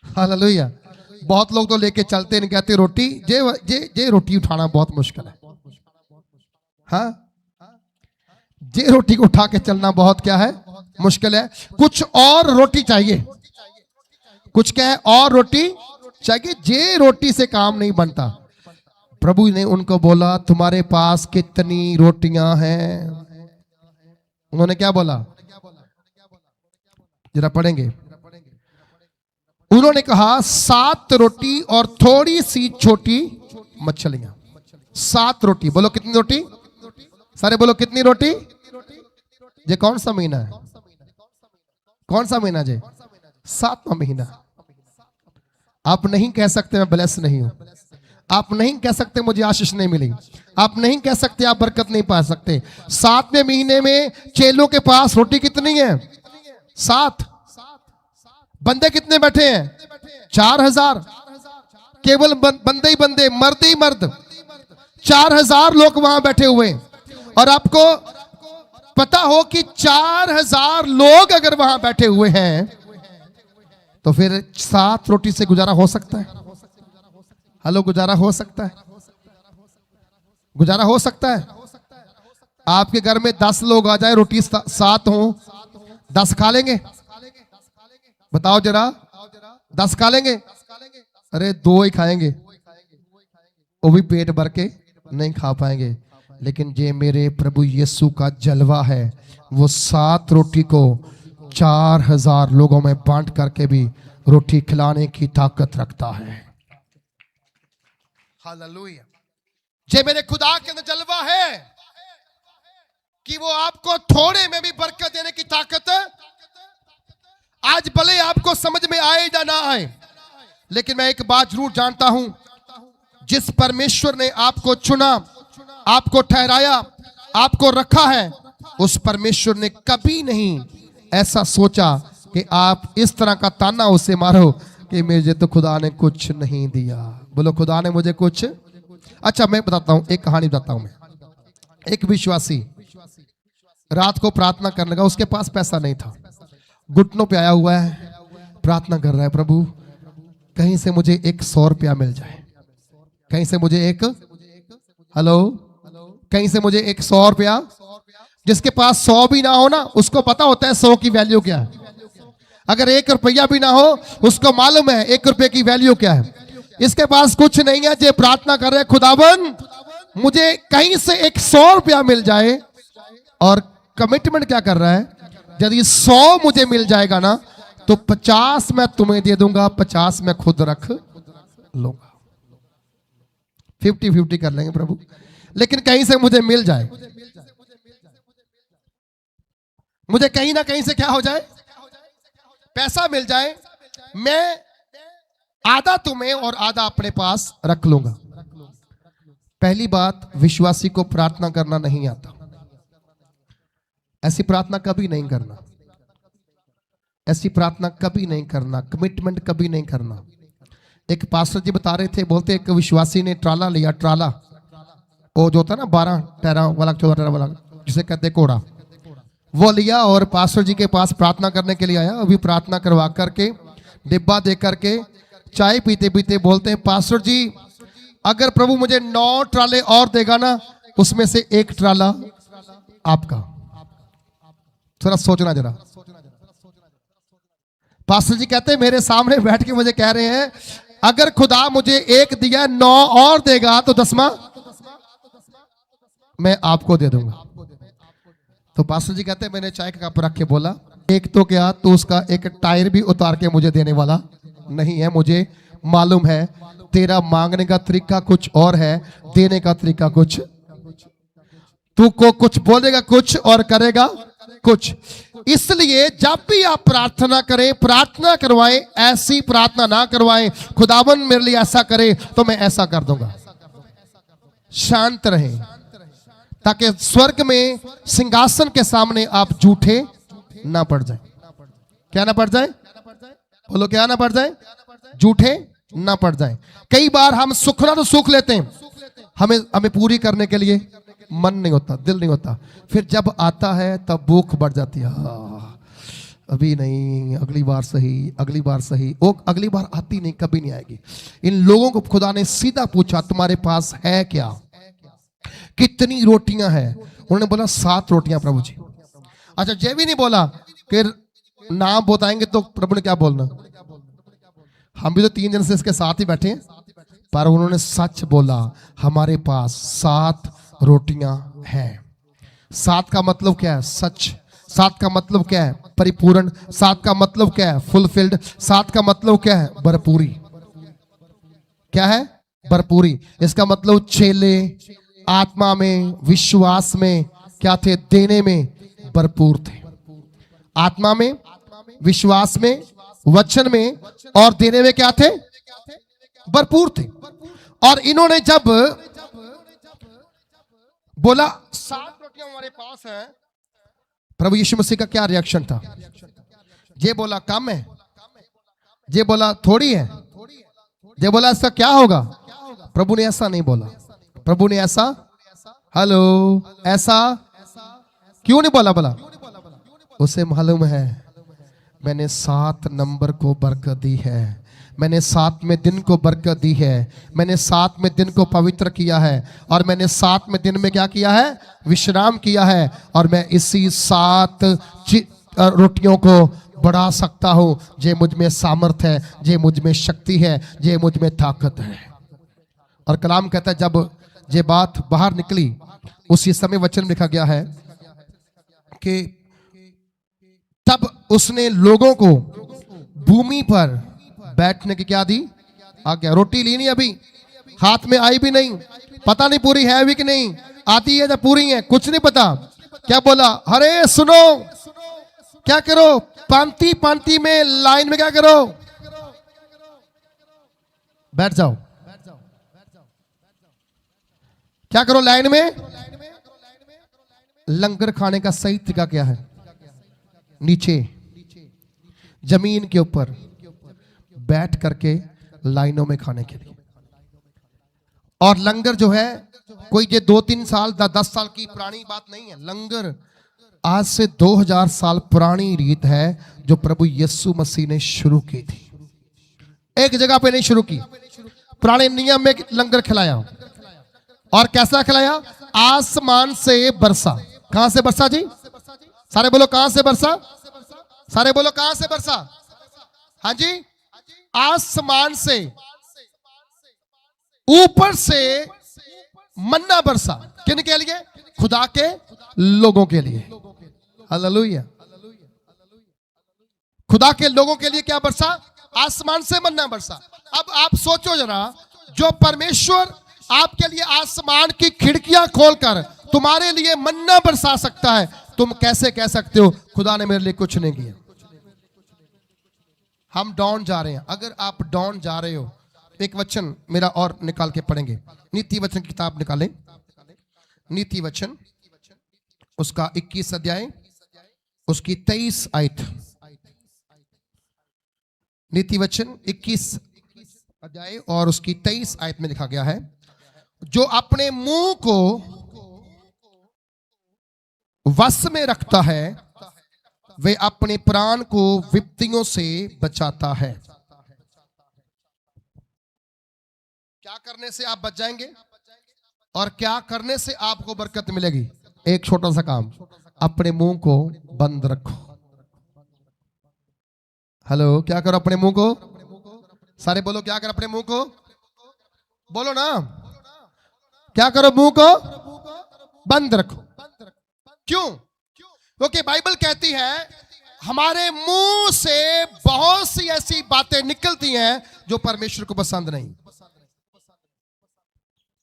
हालेलुया। बहुत लोग तो लेके चलते नहीं, कहते रोटी ये रोटी उठाना बहुत मुश्किल है। हाँ, ये रोटी को उठा के चलना बहुत क्या है? मुश्किल है। कुछ और रोटी चाहिए। कुछ क्या है? और रोटी चाहिए। ये रोटी से काम नहीं बनता। प्रभु ने उनको बोला, तुम्हारे पास कितनी रोटियां हैं? उन्होंने क्या बोला? जरा पढ़ेंगे। उन्होंने कहा 7 रोटी और थोड़ी सी छोटी मछलियां। 7 रोटी। बोलो कितनी रोटी? सारे बोलो कितनी रोटी? ये कौन सा महीना है? कौन सा महीना जे? 7वां महीना। आप नहीं कह सकते मैं ब्लेस नहीं हूं। आप नहीं कह सकते मुझे आशीष नहीं मिली। आप नहीं कह सकते आप बरकत नहीं पा सकते। 7वें महीने में चेलों के पास रोटी कितनी है? 7। बंदे कितने बैठे हैं? 4000। केवल बंदे ही बंदे, मर्द ही मर्द। 4000 लोग वहां बैठे हुए। और आपको पता हो कि 4000 लोग अगर वहां बैठे हुए हैं तो फिर 7 रोटी से गुजारा हो सकता है? हेलो, गुजारा हो सकता है? गुजारा हो सकता है? आपके घर में 10 लोग आ जाए, रोटी 7 हो, 10 खा लेंगे? बताओ जरा, 10 खा लेंगे? अरे 2 ही खाएंगे, वो भी पेट भर के नहीं खा पाएंगे। लेकिन ये मेरे प्रभु यीशु का जलवा है, वो 7 रोटी को 4000 लोगों में बांट करके भी रोटी खिलाने की ताकत रखता है। हालेलुया। ये मेरे खुदा के अंदर जलवा है कि वो आपको थोड़े में भी बरकत देने की ताकत है। आज भले आपको समझ में आए या ना आए, लेकिन मैं एक बात जरूर जानता हूं, जिस परमेश्वर ने आपको चुना, आपको ठहराया, आपको रखा है, उस परमेश्वर ने कभी नहीं ऐसा सोचा कि आप इस तरह का ताना उसे मारो कि मुझे तो खुदा ने कुछ नहीं दिया। बोलो खुदा ने मुझे कुछ। अच्छा, मैं बताता हूं, एक कहानी बताता हूं। मैं एक विश्वासी रात को प्रार्थना करने लगा। उसके पास पैसा नहीं था, घुटनों पे आया हुआ है, प्रार्थना कर रहा है, प्रभु कहीं से मुझे एक 100 रुपया मिल जाए, कहीं से मुझे एक, हेलो, कहीं से मुझे एक 100 रुपया। जिसके पास 100 भी ना हो ना, उसको पता होता है 100 की वैल्यू क्या है। अगर 1 रुपया भी ना हो, उसको मालूम है 1 रुपये की वैल्यू क्या है। इसके पास कुछ नहीं है, जो प्रार्थना कर रहे, खुदावन मुझे कहीं से एक 100 रुपया मिल जाए। और कमिटमेंट क्या कर रहा है, यदि 100 मुझे मिल जाएगा ना तो 50 मैं तुम्हें दे दूंगा, 50 मैं खुद रख लूंगा। 50-50 कर लेंगे प्रभु, लेकिन कहीं से मुझे मिल जाए, मुझे कहीं ना कहीं से क्या हो जाए, पैसा मिल जाए। मैं आधा तुम्हें और आधा अपने पास रख लूंगा। पहली बात, विश्वासी को प्रार्थना करना नहीं आता। ऐसी प्रार्थना कभी नहीं करना, ऐसी प्रार्थना कभी नहीं करना, कमिटमेंट कभी नहीं करना। एक पास्टर जी बता रहे थे, बोलते एक विश्वासी ने ट्राला लिया, ट्राला वो जो होता है ना 12 टायरों वाला, 14 टायरों वाला, जिसे कहते घोड़ा, वो लिया और पास्टर जी के पास प्रार्थना करने के लिए आया। अभी प्रार्थना करवा करके डिब्बा दे करके चाय पीते पीते बोलते हैं, पास्टर जी अगर प्रभु मुझे 9 ट्राले और देगा ना, उसमें से 1 ट्राला आपका। थोड़ा सोचना जरा। पास्टर जी कहते हैं मेरे सामने बैठ के मुझे कह रहे हैं अगर खुदा मुझे 1 दिया 9 और देगा तो 10वां मैं आपको दे दूंगा। तो पास्टर जी कहते हैं मैंने चाय का कप रख के बोला एक तो क्या, तो उसका एक टायर भी उतार के मुझे देने वाला नहीं है। मुझे मालूम है तेरा मांगने का तरीका कुछ और है, देने का तरीका कुछ। तू को कुछ बोलेगा कुछ और करेगा कुछ। इसलिए जब भी आप प्रार्थना करें, प्रार्थना करवाएं, ऐसी प्रार्थना ना करवाएं खुदावन मेरे लिए ऐसा करे तो मैं ऐसा कर दूंगा। शांत रहें ताकि स्वर्ग में सिंहासन के सामने आप झूठे ना पड़ जाए। क्या ना पड़ जाए? बोलो क्या ना पड़ जाए? झूठे ना पड़ जाए। कई बार हम सुखना तो सूख लेते हैं, हमें पूरी करने के लिए मन नहीं होता, दिल नहीं होता। फिर जब आता है तब भूख बढ़ जाती है। अभी नहीं, अगली बार सही, अगली बार सही। वो अगली बार आती नहीं, कभी नहीं आएगी। इन लोगों को खुदा ने सीधा पूछा तुम्हारे पास है क्या, कितनी रोटियां हैं? उन्होंने बोला 7 रोटियां प्रभु जी। अच्छा ये भी नहीं बोला कि नाम बताएंगे तो प्रभु ने क्या बोलना। हम भी तो 3 दिन से इसके साथ ही बैठे हैं, पर उन्होंने सच बोला हमारे पास 7 रोटियां हैं। 7 का मतलब क्या है? सच। 7 का मतलब क्या है? परिपूर्ण। 7 का मतलब क्या है? फुलफिल्ड। 7 का मतलब क्या है? भरपूरी। क्या है? भरपूरी। इसका मतलब चेले आत्मा में, विश्वास में क्या थे? देने में भरपूर थे। आत्मा में, विश्वास में, वचन में और देने में क्या थे? भरपूर थे। और इन्होंने जब बोला 7 रोटियां हमारे पास है, प्रभु यीशु मसीह का क्या रिएक्शन था? ये बोला कम है, ये बोला थोड़ी है, ये बोला इसका क्या होगा? प्रभु ने ऐसा नहीं बोला। प्रभु ने ऐसा, हेलो, ऐसा क्यों नहीं बोला? बोला उसे मालूम है मैंने 7 नंबर को बरकत दी है, मैंने 7वें दिन को बरकत दी है, मैंने 7वें दिन को पवित्र किया है, और मैंने 7वें दिन में क्या किया है? विश्राम किया है। और मैं इसी 7 रोटियों को बढ़ा सकता हूं। जे मुझ में सामर्थ है, जे मुझ में शक्ति है, जे मुझ में ताकत है। और कलाम कहता है जब ये बात बाहर निकली उसी समय वचन में लिखा गया है कि तब उसने लोगों को भूमि पर बैठने की क्या दी? आज्ञा। रोटी ली नहीं, अभी हाथ में आई भी नहीं, पता नहीं पूरी है भी कि नहीं, आती है या पूरी है कुछ नहीं पता। क्या बोला? अरे सुनो, क्या करो? पांति पांति में, लाइन में क्या करो? बैठ जाओ। क्या करो? लाइन में। लंगर खाने का सही तरीका क्या है? नीचे जमीन के ऊपर बैठ करके लाइनों में खाने के लिए। और लंगर जो है कोई ये 2-3 साल 10 साल की पुरानी बात नहीं है। लंगर आज से 2000 साल पुरानी रीत है जो प्रभु यीशु मसीह ने शुरू की थी। एक जगह पे नहीं शुरू की, पुराने नियम में लंगर खिलाया। और कैसा खिलाया? आसमान से बरसा। कहां से बरसा जी? सारे बोलो कहां से बरसा? सारे बोलो कहां से बरसा? हाँ जी, आसमान से, ऊपर से मन्ना बरसा। किन के लिए? खुदा के लोगों के लिए। हालेलुया। खुदा के लोगों के लिए क्या बरसा? आसमान से मन्ना बरसा। अब आप सोचो जरा, जो परमेश्वर आपके लिए आसमान की खिड़कियां खोलकर तुम्हारे लिए मन्ना बरसा सकता है, तुम कैसे कह सकते हो खुदा ने मेरे लिए कुछ नहीं किया? हम डाउन जा रहे हैं। अगर आप डाउन जा रहे हो, एक वचन मेरा और निकाल के पढ़ेंगे। नीति वचन की किताब निकालें। नीति वचन उसका 21 अध्याय उसकी 23 आयत। नीति वचन 21 अध्याय और उसकी 23 आयत में लिखा गया है, जो अपने मुंह को वश में रखता है वे अपने प्राण को विपत्तियों से बचाता है। क्या करने से आप बच जाएंगे और क्या करने से आपको बरकत मिलेगी? एक छोटा सा काम, अपने मुंह को बंद रखो। हेलो, क्या करो? अपने मुंह को, सारे बोलो, क्या करो? अपने मुंह को बोलो ना, क्या करो? मुंह को बंद रखो। क्यों? क्योंकि बाइबल कहती है हमारे मुंह से बहुत सी ऐसी बातें निकलती हैं जो परमेश्वर को पसंद नहीं।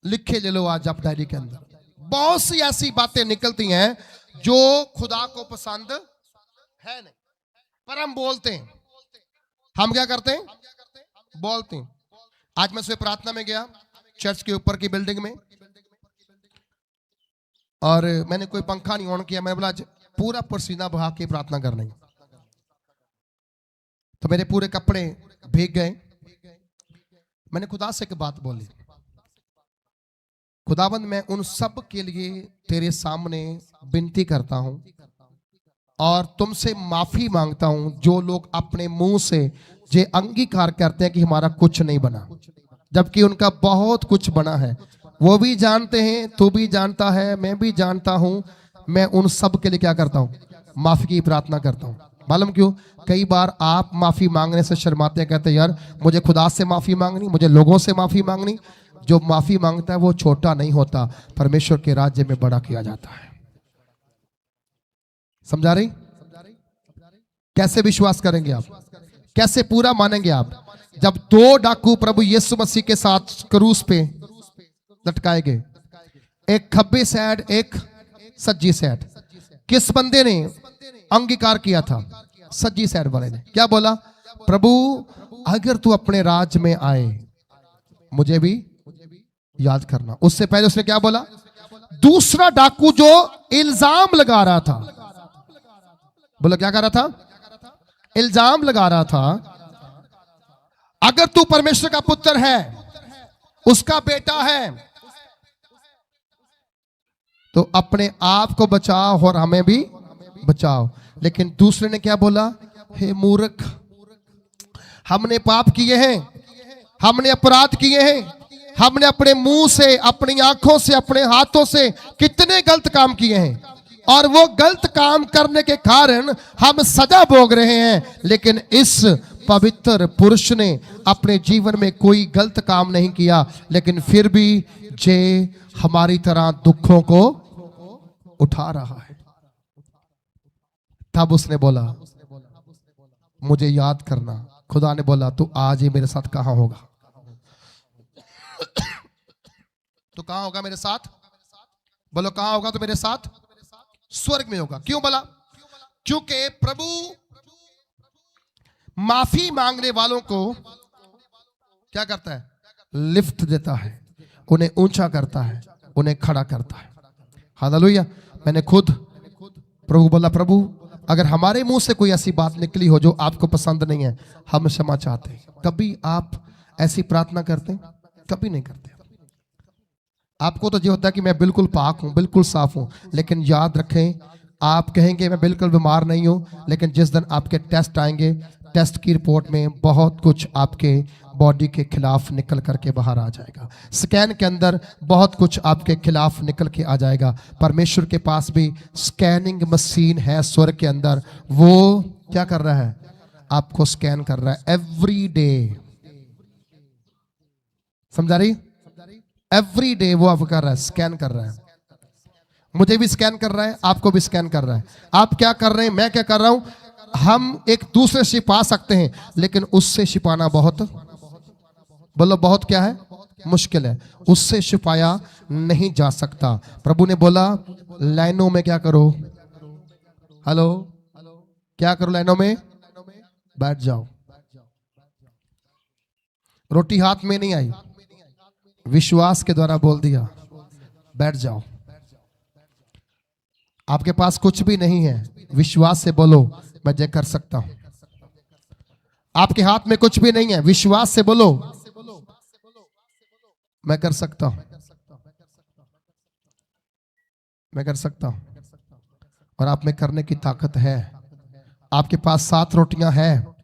लिखे ले लो आज आप डायरी के अंदर, बहुत सी ऐसी बातें निकलती हैं जो खुदा को पसंद है नहीं, पर हम बोलते हैं। हम क्या करते हैं? बोलते हैं। आज मैं सुबह प्रार्थना में गया चर्च के ऊपर की बिल्डिंग में, और मैंने कोई पंखा नहीं ऑन किया। मैंने बोला आज पूरा पसीना बहा के प्रार्थना करनी, तो मेरे पूरे कपड़े भीग गए। मैंने खुदा से एक बात बोली, खुदाबंद मैं उन सब के लिए तेरे सामने विनती करता हूं और तुमसे माफी मांगता हूं जो लोग अपने मुंह से ये अंगीकार करते हैं कि हमारा कुछ नहीं बना, जबकि उनका बहुत कुछ बना है। वो भी जानते हैं, तू भी जानता है, मैं भी जानता हूं। मैं उन सब के लिए क्या करता हूं? माफी की प्रार्थना करता हूं। मालूम क्यों? कई बार आप माफी मांगने से शर्माते हैं, कहते हैं यार मुझे खुदा से माफी मांगनी, मुझे लोगों से माफी मांगनी। जो माफी मांगता है वो छोटा नहीं होता, परमेश्वर के राज्य में बड़ा किया जाता है। समझा रही? कैसे विश्वास करेंगे आप? कैसे पूरा मानेंगे आप? जब दो डाकू प्रभु यीशु मसीह के साथ क्रूस पे लटकाए गए, एक खब्बे साइड, एक सज्जी साइड। किस बंदे ने अंगीकार किया था? सज्जी साइड वाले ने। क्या बोला? प्रभु अगर तू अपने राज में आए मुझे भी याद करना। उससे पहले उसने क्या बोला? दूसरा डाकू जो इल्जाम लगा रहा था, बोला क्या कर रहा था? इल्जाम लगा रहा था, अगर तू परमेश्वर का पुत्र है, उसका बेटा है, तो अपने आप को बचाओ और हमें भी बचाओ। लेकिन दूसरे ने क्या बोला? हे मूर्ख, हमने पाप किए हैं, हमने अपराध किए हैं, हमने अपने मुंह से, अपनी आंखों से, अपने हाथों से कितने गलत काम किए हैं, और वो गलत काम करने के कारण हम सजा भोग रहे हैं। लेकिन इस पवित्र पुरुष ने अपने जीवन में कोई गलत काम नहीं किया, लेकिन फिर भी जे हमारी तरह दुखों को उठा रहा है। तब उसने बोला मुझे याद करना। खुदा ने बोला तू आज ही मेरे साथ कहां होगा? तो कहां होगा मेरे साथ? बोलो कहां होगा? तो मेरे साथ स्वर्ग में होगा। क्यों बोला? क्योंकि प्रभु माफी मांगने वालों को क्या करता है? लिफ्ट देता है, उन्हें ऊंचा करता है, उन्हें खड़ा करता है। हालेलुया। मैंने खुद प्रभु बोला, प्रभु अगर हमारे मुंह से कोई ऐसी बात निकली हो जो आपको पसंद नहीं है, हम क्षमा चाहते हैं। कभी आप ऐसी प्रार्थना करते हैं? कभी नहीं करते। आपको तो ये होता है कि मैं बिल्कुल पाक हूं, बिल्कुल साफ हूं, लेकिन याद रखें, आप कहेंगे मैं बिल्कुल बीमार नहीं हूं, लेकिन जिस दिन आपके टेस्ट आएंगे, टेस्ट की रिपोर्ट में बहुत कुछ आपके बॉडी के खिलाफ निकल करके बाहर आ जाएगा। स्कैन के अंदर बहुत कुछ आपके खिलाफ निकल के आ जाएगा। परमेश्वर के पास भी स्कैनिंग मशीन है स्वर्ग के अंदर। वो क्या कर रहा है? आपको स्कैन कर रहा है एवरी डे। समझा रही? एवरी डे वो आपको कर रहा है, स्कैन कर रहा है। मुझे भी स्कैन कर रहा है, आपको भी स्कैन कर रहा है। आप क्या कर रहे हैं, मैं क्या कर रहा हूं? हम एक दूसरे से छिपा सकते हैं, लेकिन उससे छिपाना बहुत, बोलो बहुत क्या है? मुश्किल है। उससे छिपाया नहीं जा सकता। प्रभु ने बोला लाइनों में क्या करो? हेलो, क्या करो? लाइनों में बैठ जाओ। रोटी हाथ में नहीं आई, विश्वास के द्वारा बोल दिया बैठ जाओ। आपके पास कुछ भी नहीं है, विश्वास से बोलो मैं ये कर सकता हूं। आपके हाथ में कुछ भी नहीं है, विश्वास से बोलो मैं कर सकता हूं, मैं कर सकता हूं। और आप में करने की ताकत है। आपके पास 7 रोटियां हैं,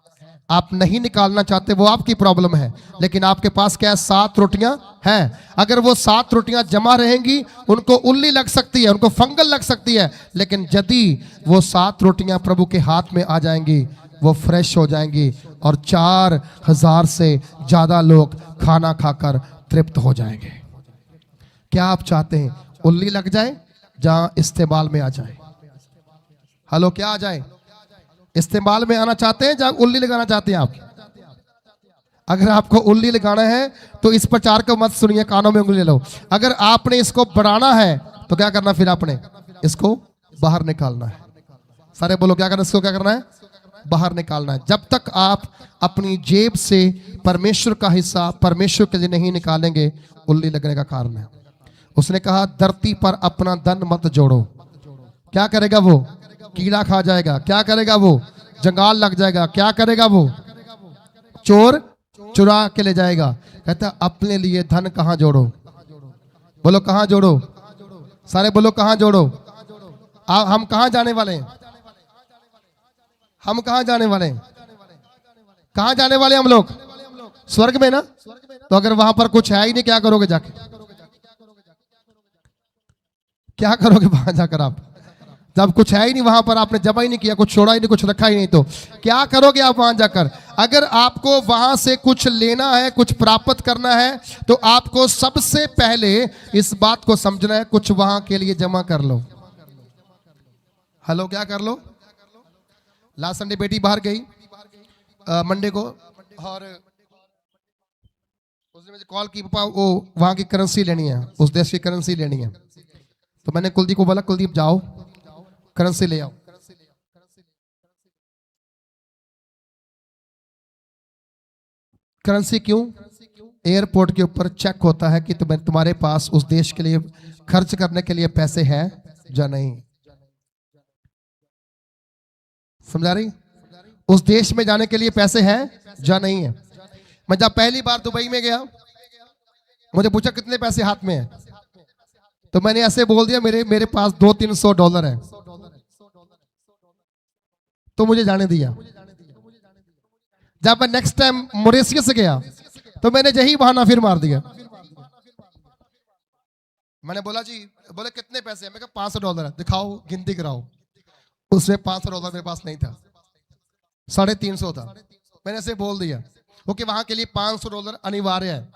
आप नहीं निकालना चाहते, वो आपकी प्रॉब्लम है, लेकिन आपके पास क्या है? 7 रोटियां हैं। अगर वो 7 रोटियां जमा रहेंगी, उनको उल्ली लग सकती है, उनको फंगल लग सकती है, लेकिन यदि वो 7 रोटियां प्रभु के हाथ में आ जाएंगी, वो फ्रेश हो जाएंगी और 4000 से ज्यादा लोग खाना खाकर तृप्त हो जाएंगे। क्या आप चाहते हैं उल्ली लग जाए, जहां इस्तेमाल में आ जाए? हेलो, क्या आ जाए? इस्तेमाल में आना चाहते हैं, जहां उल्ली लगाना चाहते हैं आप? अगर आपको उल्ली लगाना है तो इस प्रचार को मत सुनिए, कानों में उंगली ले लो। अगर आपने इसको बढ़ाना है तो क्या करना, फिर आपने इसको बाहर निकालना है। सारे बोलो, क्या करना, इसको क्या करना है? बाहर निकालना है। जब तक आप अपनी जेब से परमेश्वर का हिस्सा परमेश्वर के लिए नहीं निकालेंगे, उल्ली लगने का कारण है। उसने कहा, धरती पर अपना धन मत जोड़ो। क्या करेगा वो? कीड़ा खा जाएगा। क्या करेगा वो? जंगाल लग जाएगा। क्या करेगा वो? चोर चुरा के ले जाएगा। कहता अपने लिए धन कहां जोड़ो? बोलो कहां जोड़ो? सारे बोलो कहां जोड़ो? हम कहां जाने वाले हैं? हम कहां जाने वाले हैं? कहां जाने वाले हम लोग? स्वर्ग में ना। तो अगर वहां पर कुछ है ही नहीं, क्या करोगे जाके? क्या करोगे वहां जाकर आप? जब कुछ है ही नहीं वहां पर, आपने जमा ही नहीं किया, कुछ छोड़ा ही नहीं, कुछ रखा ही नहीं, तो क्या करोगे आप वहां जाकर? अगर आपको वहां से कुछ लेना है, कुछ प्राप्त करना है, तो आपको सबसे पहले इस बात को समझना है, कुछ वहां के लिए जमा कर लो। हेलो, क्या कर लो? लास्ट संडे बेटी बाहर गई मंडे को, और उसने मुझे कॉल की, पापा वो वहां की करेंसी लेनी है, उस देश की करेंसी लेनी है। तो मैंने कुलदीप को बोला, कुलदीप जाओ करेंसी ले आओ। करेंसी क्यों? एयरपोर्ट के ऊपर चेक होता है कि तुम्हारे पास उस देश के लिए खर्च करने के लिए पैसे हैं या नहीं। समझा रही? उस देश में जाने के लिए पैसे हैं या नहीं है। मैं जब पहली बार दुबई में गया, मुझे पूछा कितने पैसे हाथ में है, तो मैंने ऐसे बोल दिया, मेरे मेरे पास $200-300 है। तो मुझे जाने दिया। जब मैं नेक्स्ट टाइम मॉरिशस गया, तो मैंने यही बहाना फिर मार दिया। मैंने बोला, जी, बोले कितने पैसे हैं? मैं कहा $500 है। दिखाओ, गिनती कराओ। उसमें $500 मेरे पास नहीं था, 350 था। मैंने ऐसे बोल दिया, क्योंकि वहां के लिए $500 अनिवार्य है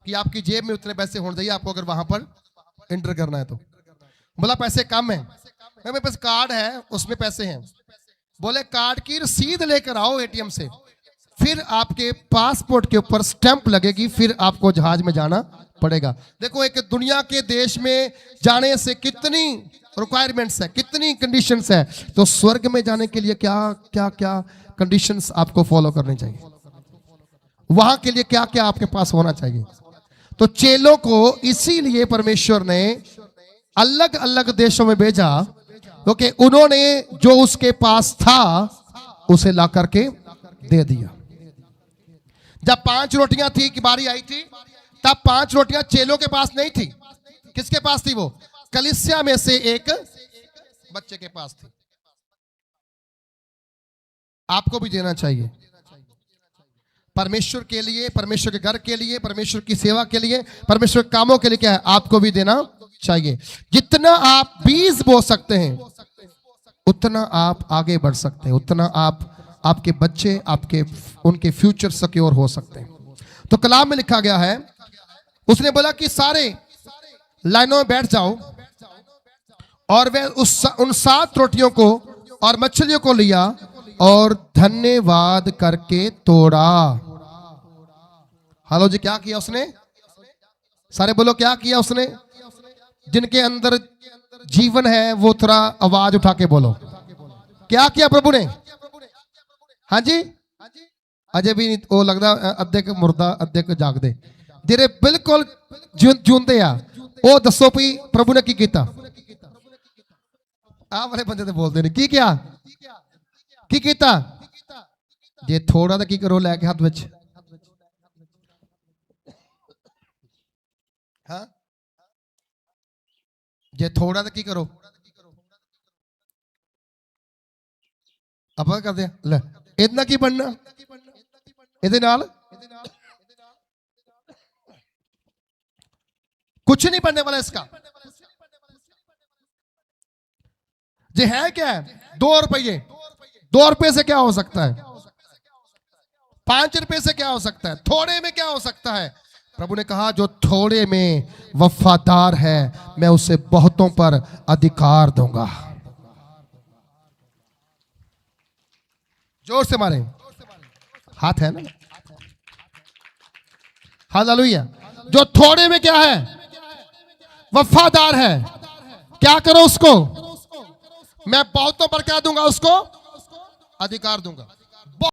कि आपकी जेब में उतने पैसे होने चाहिए आपको, अगर वहां पर एंटर करना है तो। बोला पैसे कम है। मेरे पास कार्ड है, उसमें पैसे हैं। बोले कार्ड की रसीद लेकर आओ एटीएम से, फिर आपके पासपोर्ट के ऊपर स्टैंप लगेगी, फिर आपको जहाज में जाना पड़ेगा। देखो, एक दुनिया के देश में जाने से कितनी रिक्वायरमेंट्स है, कितनी कंडीशंस है, तो स्वर्ग में जाने के लिए क्या क्या क्या कंडीशंस आपको फॉलो करनी चाहिए, वहां के लिए क्या क्या आपके पास होना चाहिए। तो चेलों को इसीलिए परमेश्वर ने अलग अलग देशों में भेजा, क्योंकि उन्होंने जो उसके पास था उसे ला करके दे दिया। जब 5 रोटियां थी की बारी आई थी, तब 5 रोटियां चेलों के पास नहीं थी। किसके पास थी? वो कलीसिया में से एक बच्चे के पास थी। आपको भी देना चाहिए, परमेश्वर के लिए, परमेश्वर के घर के लिए, परमेश्वर की सेवा के लिए, परमेश्वर के कामों के लिए। क्या है? आपको भी देना चाहिए। जितना आप बीज बो सकते हैं, उतना आप आगे बढ़ सकते हैं, उतना आपके बच्चे, आपके उनके फ्यूचर सिक्योर हो सकते हैं। तो कलाम में लिखा गया है, उसने बोला कि सारे लाइनों में बैठ जाओ, और वे उन 7 रोटियों को और मछलियों को लिया और धन्यवाद करके तोड़ा। हेलो जी, क्या किया उसने? सारे बोलो, क्या किया उसने? जिनके अंदर जीवन है वो थोड़ा आवाज उठा के बोलो, क्या किया प्रभु ने? हाँ जी, अजय भी वो लगता अद्धे के मुर्दा अद्धे के जागदे, जेरे बिल्कुल जूंदे आ, वो दसो भी प्रभु ने की कीता? आ वाले बंदे तो बोलते नहीं, की क्या की कीता? जे थोड़ा तो की करो, लैके हाथ विच, हाँ, जे थोड़ा तो की करो। ਆਪਾਂ ਕਰਦੇ ਆ ਲੈ ਇਤਨਾ ਕੀ ਬਣਨਾ ਇਹਦੇ ਨਾਲ कुछ नहीं बनने वाला इसका। जी है क्या है? 2 रुपये। 2 रुपये से क्या हो सकता है? 5 रुपये से क्या हो सकता है? थोड़े में क्या हो सकता है? प्रभु ने कहा जो थोड़े में वफादार है मैं उसे बहुतों पर अधिकार दूंगा। जोर से मारे, हाथ है ना? हालेलुया। जो थोड़े में क्या है? वफादार है। क्या करो उसको? मैं बहुतों पर क्या दूंगा? उसको अधिकार दूंगा।